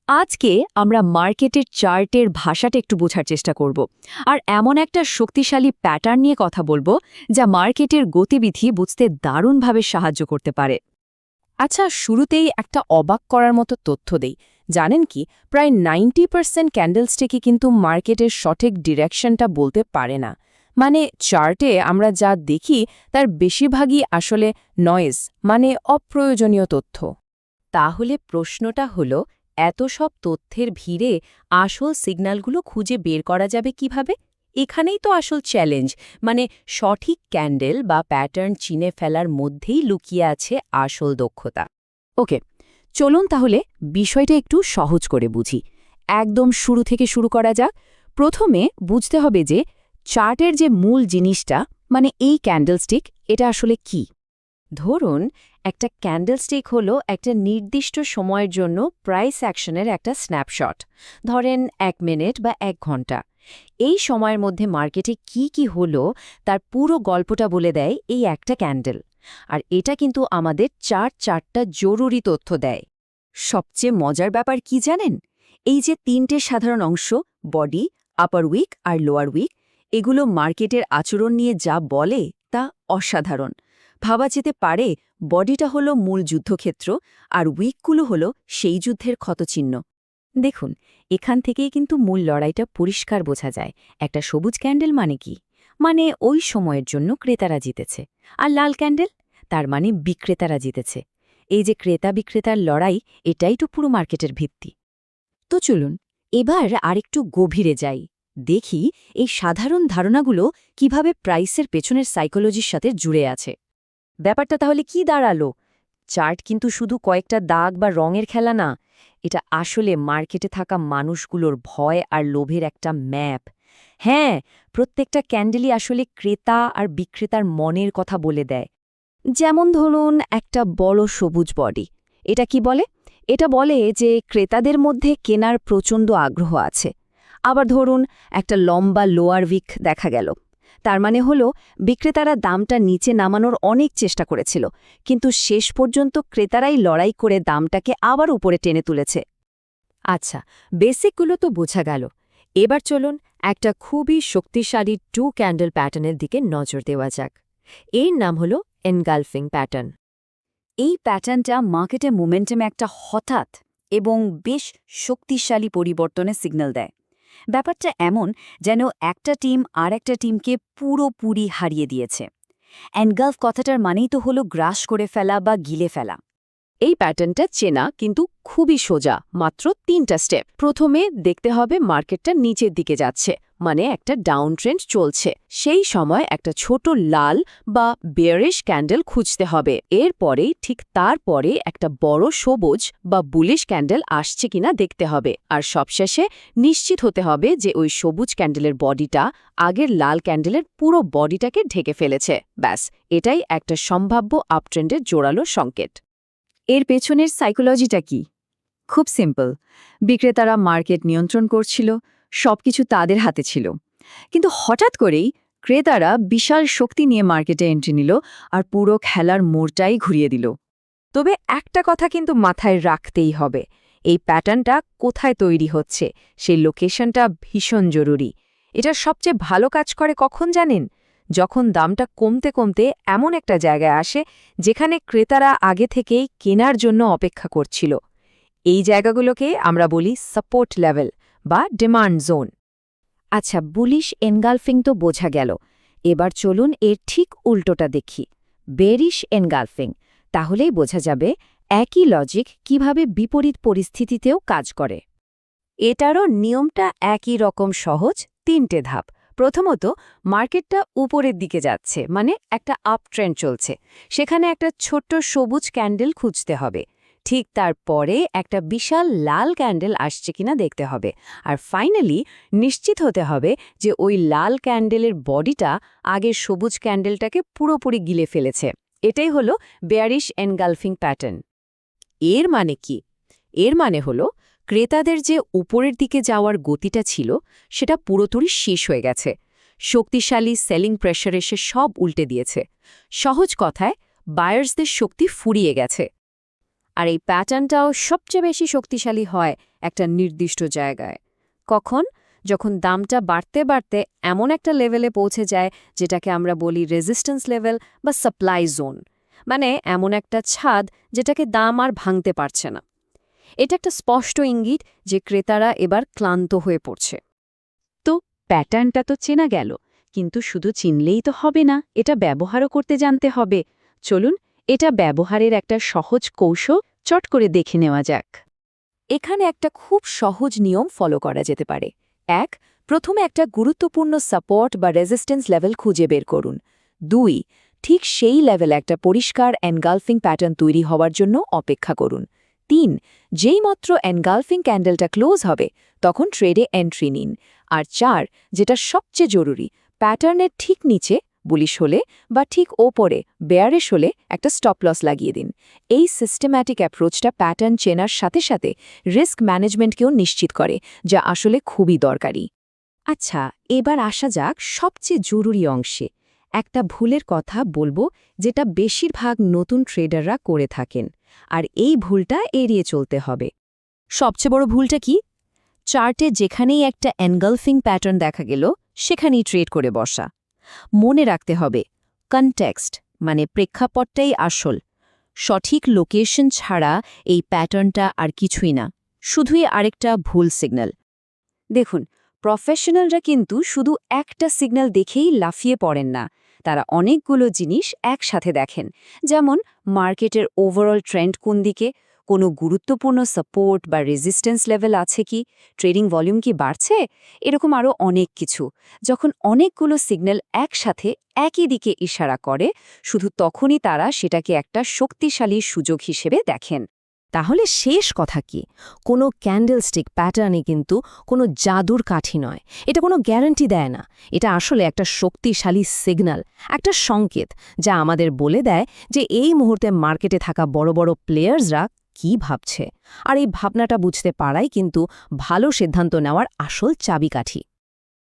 আজকে আমরা মার্কেটের চার্টের ভাষাটা একটু বোঝার চেষ্টা করব আর এমন একটা শক্তিশালী প্যাটার্ন নিয়ে কথা বলবো যা মার্কেটের গতিবিধি বুঝতে দারুণভাবে সাহায্য করতে পারে। আচ্ছা, শুরুতেই একটা অবাক করার মতো তথ্য দেই। জানেন কি, প্রায় 90% ক্যান্ডেলস্টিকই কিন্তু মার্কেটের সঠিক ডিরেকশনটা বলতে পারে না। মানে চার্টে আমরা যা দেখি তার বেশিরভাগই আসলে নয়েজ, মানে অপ্রয়োজনীয় তথ্য। তাহলে প্রশ্নটা হলো, এত সব তথ্যের ভিড়ে আসল সিগন্যালগুলো খুঁজে বের করা যাবে কিভাবে? এখানেই তো আসল চ্যালেঞ্জ, মানে সঠিক ক্যান্ডেল বা প্যাটার্ন চিনে ফেলার মধ্যেই লুকিয়ে আছে আসল দক্ষতা। ওকে, চলুন তাহলে বিষয়টা একটু সহজ করে বুঝি। একদম শুরু থেকে শুরু করা যাক। প্রথমে বুঝতে হবে যে চার্টের যে মূল জিনিসটা, মানে এই ক্যান্ডেলস্টিক, এটা আসলে কি। ধরুন, একটা ক্যান্ডেলস্টিক হলো একটা নির্দিষ্ট সময়ের জন্য প্রাইস অ্যাকশনের একটা স্ন্যাপশট। ধরেন 1 মিনিট বা 1 ঘন্টা। এই সময়ের মধ্যে মার্কেটে কি হলো তার পুরো গল্পটা বলে দেয় এই একটা ক্যান্ডেল। আর এটা কিন্তু আমাদের চারটা জরুরি তথ্য দেয়। সবচেয়ে মজার ব্যাপার কি জানেন? এই যে 3টে সাধারণ অংশ, বডি, আপার উইক আর লোয়ার উইক, এগুলো মার্কেটের আচরণ নিয়ে যা বলে তা অসাধারণ। ভাবা যেতে পারে বডিটা হলো মূল যুদ্ধক্ষেত্র আর উইকগুলো হলো সেই যুদ্ধের ক্ষতচিহ্ন। দেখুন, এখান থেকেই কিন্তু মূল লড়াইটা পরিষ্কার বোঝা যায়। একটা সবুজ ক্যান্ডেল মানে কি? মানে ওই সময়ের জন্য ক্রেতারা জিতেছে। আর লাল ক্যান্ডেল, তার মানে বিক্রেতারা জিতেছে। এই যে ক্রেতা বিক্রেতার লড়াই, এটাই তো পুরো মার্কেটের ভিত্তি। তো চলুন এবার আরেকটু গভীরে যাই, দেখি এই সাধারণ ধারণাগুলো কিভাবে প্রাইসের পেছনের সাইকোলজির সাথে জুড়ে আছে। ব্যাপারটা তাহলে কি দাঁড়ালো? চার্ট কিন্তু শুধু কয়েকটা দাগ বা রঙের খেলা না, এটা আসলে মার্কেটে থাকা মানুষগুলোর ভয় আর লোভের একটা ম্যাপ। হ্যাঁ, প্রত্যেকটা ক্যান্ডেলই আসলে ক্রেতা আর বিক্রেতার মনের কথা বলে দেয়। যেমন ধরুন, একটা বড় সবুজ বডি, এটা কি বলে? এটা বলে যে ক্রেতাদের মধ্যে কেনার প্রচণ্ড আগ্রহ আছে। আবার ধরুন, একটা লম্বা লোয়ার উইক দেখা গেল, তার মানে হলো বিক্রেতারা দামটা নিচে নামানোর অনেক চেষ্টা করেছিল, কিন্তু শেষ পর্যন্ত ক্রেতারাই লড়াই করে দামটাকে আবার উপরে টেনে তুলেছে। আচ্ছা, বেসিকগুলো তো বোঝা গেল। এবার চলুন একটা খুবই শক্তিশালী 2 ক্যান্ডেল প্যাটার্নের দিকে নজর দেওয়া যাক। এর নাম হলো এনগালফিং প্যাটার্ন। এই প্যাটার্নটা মার্কেটে মোমেন্টামে একটা হঠাৎ এবং বেশ শক্তিশালী পরিবর্তনের সিগন্যাল দেয়। ব্যাপারটা এমন যেন একটা টিম আর একটা টিমকে পুরোপুরি হারিয়ে দিয়েছে। এনগালফ কথাটার মানেই তো হলো গ্রাস করে ফেলা বা গিলে ফেলা। এই প্যাটার্নটা চেনা কিন্তু খুবই সোজা, মাত্র 3টা স্টেপ। প্রথমে দেখতে হবে মার্কেটটা নিচের দিকে যাচ্ছে, মানে একটা ডাউন ট্রেন্ড চলছে। সেই সময় একটা ছোট লাল বা বেয়ারিশ ক্যান্ডেল খুঁজতে হবে। এরপরেই ঠিক তারপরে একটা বড় সবুজ বা বুলিশ ক্যান্ডেল আসছে কিনা দেখতে হবে। আর সবশেষে নিশ্চিত হতে হবে যে ওই সবুজ ক্যান্ডেলের বডিটা আগের লাল ক্যান্ডেলের পুরো বডিটাকে ঢেকে ফেলেছে। ব্যাস, এটাই একটা সম্ভাব্য আপট্রেন্ডের জোরালো সংকেত। এর পেছনের সাইকোলজিটা কি? খুব সিম্পল। বিক্রেতারা মার্কেট নিয়ন্ত্রণ করছিল, সবকিছু তাদের হাতে ছিল। কিন্তু হঠাৎ করেই ক্রেতারা বিশাল শক্তি নিয়ে মার্কেটে এন্ট্রি নিল আর পুরো খেলার মোড়টাই ঘুরিয়ে দিল। তবে একটা কথা কিন্তু মাথায় রাখতেই হবে, এই প্যাটার্নটা কোথায় তৈরি হচ্ছে সেই লোকেশনটা ভীষণ জরুরি। এটা সবচেয়ে ভালো কাজ করে কখন জানেন? যখন দামটা কমতে কমতে এমন একটা জায়গায় আসে যেখানে ক্রেতারা আগে থেকেই কেনার জন্য অপেক্ষা করছিল। এই জায়গাগুলোকে আমরা বলি সাপোর্ট লেভেল বা ডিমান্ড জোন। আচ্ছা, বুলিশ এনগালফিং তো বোঝা গেল। এবার চলুন এর ঠিক উল্টোটা দেখি, বেরিশ এনগালফিং। তাহলেই বোঝা যাবে একই লজিক কিভাবে বিপরীত পরিস্থিতিতেও কাজ করে। এটারও নিয়মটা একই রকম সহজ, 3টে ধাপ। প্রথমত, মার্কেটটা উপরের দিকে যাচ্ছে, মানে একটা আপ ট্রেন্ড চলছে। সেখানে একটা ছোট্ট সবুজ ক্যান্ডেল খুঁজতে হবে। ঠিক তারপরে একটা বিশাল লাল ক্যান্ডেল আসছে কিনা দেখতে হবে। আর ফাইনালি নিশ্চিত হতে হবে যে ওই লাল ক্যান্ডেলের বডিটা আগের সবুজ ক্যান্ডেলটাকে পুরোপুরি গিলে ফেলেছে। এটাই হলো বেয়ারিশ এনগালফিং প্যাটার্ন। এর মানে কি? এর মানে হলো ক্রেতাদের যে উপরের দিকে যাওয়ার গতিটা ছিল সেটা পুরোপুরি শেষ হয়ে গেছে। শক্তিশালী সেলিং প্রেশার এসে সব উল্টে দিয়েছে। সহজ কথায়, বায়ার্সদের শক্তি ফুরিয়ে গেছে। আর এই প্যাটার্নটাও সবচেয়ে বেশি শক্তিশালী হয় একটা নির্দিষ্ট জায়গায়। কখন? যখন দামটা বাড়তে বাড়তে এমন একটা লেভেলে পৌঁছে যায় যেটাকে আমরা বলি রেজিস্ট্যান্স লেভেল বা সাপ্লাই জোন, মানে এমন একটা ছাদ যেটাকে দাম আর ভাঙতে পারছে না। এটা একটা স্পষ্ট ইঙ্গিত যে ক্রেতারা এবার ক্লান্ত হয়ে পড়ছে। তো প্যাটার্নটা তো চেনা গেল, কিন্তু শুধু চিনলেই তো হবে না, এটা ব্যবহারও করতে জানতে হবে। চলুন এটা ব্যবহারের একটা সহজ কৌশল চট করে দেখে নেওয়া যাক। এখানে একটা খুব সহজ নিয়ম ফলো করা যেতে পারে। প্রথমে একটা গুরুত্বপূর্ণ সাপোর্ট বা রেজিস্ট্যান্স লেভেল খুঁজে বের করুন। 2 ঠিক সেই লেভেলে একটা পরিষ্কার এনগালফিং প্যাটার্ন তৈরি হওয়ার জন্য অপেক্ষা করুন। 3 যেইমাত্র এনগালফিং ক্যান্ডেলটা ক্লোজ হবে তখন ট্রেডে এন্ট্রি নিন। আর 4 যেটা সবচেয়ে জরুরি, প্যাটার্নের ঠিক নিচে বুলিশ হলে বা ঠিক ওপরে বেয়ারিশ হলে একটা স্টপ লস লাগিয়ে দিন। এই সিস্টেম্যাটিক অ্যাপ্রোচটা প্যাটার্ন চেনার সাথে সাথে রিস্ক ম্যানেজমেন্টকেও নিশ্চিত করে, যা আসলে খুবই দরকারি। আচ্ছা, এবার আসা যাক সবচেয়ে জরুরি অংশে। একটা ভুলের কথা বলবো যেটা বেশিরভাগ নতুন ট্রেডাররা করে থাকেন, আর এই ভুলটা এড়িয়ে চলতে হবে। সবচেয়ে বড় ভুলটা কি? চার্টে যেখানেই একটা এনগালফিং প্যাটার্ন দেখা গেল সেখানেই ট্রেড করে বসা। মনে রাখতে হবে, কনটেক্সট মানে প্রেক্ষাপটটাই আসল। সঠিক লোকেশন ছাড়া এই প্যাটার্নটা আর কিছুই না, শুধুই আরেকটা ভুল সিগন্যাল। দেখুন, প্রফেশনালরা কিন্তু শুধু একটা সিগন্যাল দেখেই লাফিয়ে পড়েন না, তারা অনেকগুলো জিনিস একসাথে দেখেন। যেমন মার্কেটের ওভারঅল ট্রেন্ড কোন দিকে, কোনো গুরুত্বপূর্ণ সাপোর্ট বা রেজিস্ট্যান্স লেভেল আছে কি, ট্রেডিং ভলিউম কি বাড়ছে, এরকম আরও অনেক কিছু। যখন অনেকগুলো সিগন্যাল একসাথে একই দিকে ইশারা করে, শুধু তখনই তারা সেটাকে একটা শক্তিশালী সুযোগ হিসেবে দেখেন। তাহলে শেষ কথা কি? কোনো ক্যান্ডেলস্টিক প্যাটার্নই কিন্তু কোনো জাদুর কাঠি নয়। এটা কোনো গ্যারান্টি দেয় না। এটা আসলে একটা শক্তিশালী সিগন্যাল, একটা সংকেত যা আমাদের বলে দেয় যে এই মুহূর্তে মার্কেটে থাকা বড় বড় প্লেয়ার্সরা কি ভাবছে। আর এই ভাবনাটা বুঝতে পারাই কিন্তু ভালো সিদ্ধান্ত নেওয়ার আসল চাবিকাঠি।